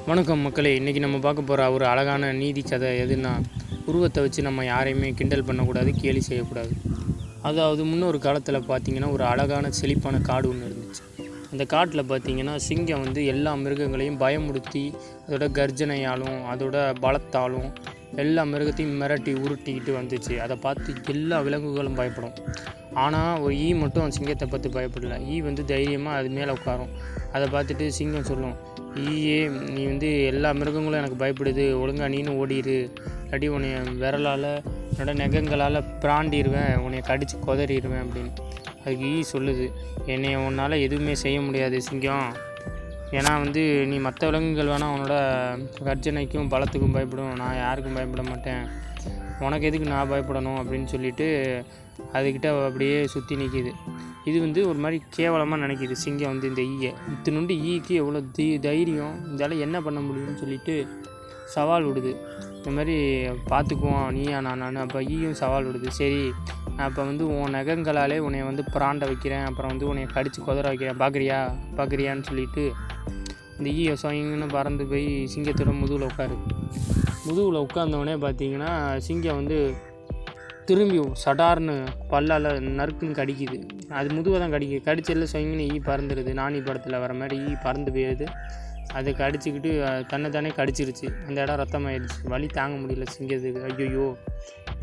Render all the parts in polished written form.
வணக்கம் மக்களே. இன்றைக்கி நம்ம பார்க்க போகிற ஒரு அழகான நீதி கதை எதுன்னா, உருவத்தை வச்சு நம்ம யாரையுமே கிண்டல் பண்ணக்கூடாது, கேலி செய்யக்கூடாது. அதாவது முன்னொரு காலத்தில் பார்த்திங்கன்னா ஒரு அழகான செழிப்பான காடு ஒன்று இருந்துச்சு. அந்த காட்டில் பார்த்திங்கன்னா சிங்கம் எல்லா மிருகங்களையும் பயமுறுத்தி அதோட கர்ஜனையாலும் அதோட பலத்தாலும் எல்லா மிருகத்தையும் மிரட்டி உருட்டிக்கிட்டு வந்துச்சு. அதை பார்த்து எல்லா விலங்குகளும் பயப்படும். ஆனால் ஒரு ஈ மட்டும் சிங்கத்தை பார்த்து பயப்படல. ஈ தைரியமாக அது மேலே உட்காரும். அதை பார்த்துட்டு சிங்கம் சொல்லும், ஈயே நீ எல்லா மிருகங்களும் எனக்கு பயப்படுது, ஒழுங்கா நீனும் ஓடிடு, இல்லாட்டி உன்னைய விரலால் என்னோட நெகங்களால் பிராண்டிடுவேன், உன்னைய கடித்து கொதறிடுவேன் அப்படின்னு. அதுக்கு ஈ சொல்லுது, என்னை உன்னால் எதுவுமே செய்ய முடியாது சிங்கம். ஏன்னா நீ மற்ற விலங்குகள் வேணால் உன்னோட கர்ஜனைக்கும் பலத்துக்கும் பயப்படும், நான் யாருக்கும் பயப்பட மாட்டேன், உனக்கு எதுக்கு நான் பயப்படணும் அப்படின்னு சொல்லிட்டு அதுக்கிட்ட அப்படியே சுற்றி நிற்கிது. இது ஒரு மாதிரி கேவலமாக நினைக்கிது சிங்கம் இந்த ஈயை. இத்தினுண்டு ஈக்கு எவ்வளோ தைரியம், இதால் என்ன பண்ண முடியும்னு சொல்லிட்டு சவால் விடுது. இந்த மாதிரி பார்த்துக்குவோம் நீயா நான். அப்போ ஈயும் சவால் விடுது, சரி நான் அப்போ உன் நகங்களாலே உன்னை பிராண்ட வைக்கிறேன், அப்புறம் உன்னை கடித்து கொதற வைக்கிறேன், பார்க்குறியான்னு சொல்லிட்டு இந்த ஈயை சொயங்கன்னு பறந்து போய் சிங்கத்தோட முதுகில் உட்காந்தவொடனே பார்த்தீங்கன்னா சிங்கம் திரும்பி சடார்னு பல்லால் நறுக்குன்னு கடிக்குது. அது முதுவை தான் கடிச்சதில் சொயங்கன்னு ஈ பறந்துடுது. நானி படத்தில் வர மாதிரி ஈ பறந்து போயிடுது. அதை கடிச்சிக்கிட்டு தன்னை கடிச்சிருச்சு. அந்த இடம் ரத்தமாயிடுச்சு. வலி தாங்க முடியல சிங்கத்துக்கு. ஐயோ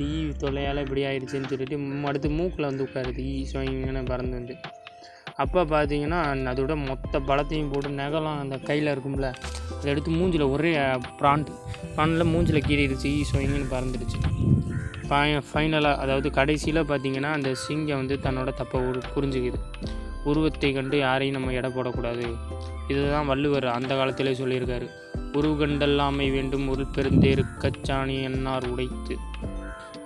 ஈ தொல்லையால் இப்படி ஆயிடுச்சுன்னு சொல்லிட்டு அடுத்து மூக்கில் உட்காருது ஈ சொயங்கன்னு பறந்து அப்போ பார்த்தீங்கன்னா அதோட மொத்த பலத்தையும் போட்டு நெகலாம் அந்த கையில் இருக்கும்ல, அதை எடுத்து மூஞ்சில் ஒரே பிராண்டில் மூஞ்சில் கீறிடுச்சு. ஈ சொயங்கன்னு பறந்துடுச்சு. ஃபைனலாக அதாவது கடைசியில் பார்த்திங்கன்னா அந்த சிங்கம் தன்னோட தப்பை புரிஞ்சுக்குது. உருவத்தை கண்டு யாரையும் நம்ம எடை போடக்கூடாது. இதுதான் வள்ளுவர் அந்த காலத்திலே சொல்லியிருக்காரு. உருவு கண்டெல்லாமை வேண்டும் ஒரு பெருந்தேரு கச்சாணி என்னார் உடைத்து.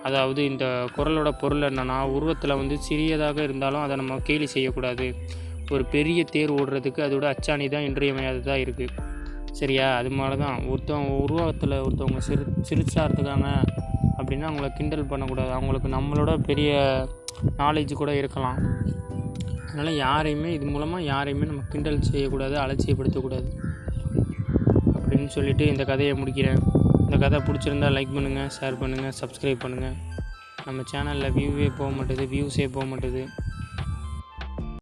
அதாவது இந்த குறளோட பொருள் என்னென்னா, உருவத்தில் சிறியதாக இருந்தாலும் அதை நம்ம கேலி செய்யக்கூடாது. ஒரு பெரிய தேர் ஓடுறதுக்கு அதோட அச்சாணி தான் இன்றியமையாததாக இருக்குது. சரியா? அது மாதிரி தான் உருவத்தில் ஒருத்தவங்க சிரிச்சா இருக்காங்க அப்படின்னா அவங்கள கிண்டல் பண்ணக்கூடாது. அவங்களுக்கு நம்மளோட பெரிய நாலேஜ் கூட இருக்கலாம். அதனால் இது மூலமாக யாரையுமே நம்ம கிண்டல் செய்யக்கூடாது, அலட்சியப்படுத்தக்கூடாது அப்படின்னு சொல்லிவிட்டு இந்த கதையை முடிக்கிறேன். இந்த கதை பிடிச்சிருந்தால் லைக் பண்ணுங்கள், ஷேர் பண்ணுங்கள், சப்ஸ்கிரைப் பண்ணுங்கள். நம்ம சேனலில் வியூஸே போக மாட்டேது.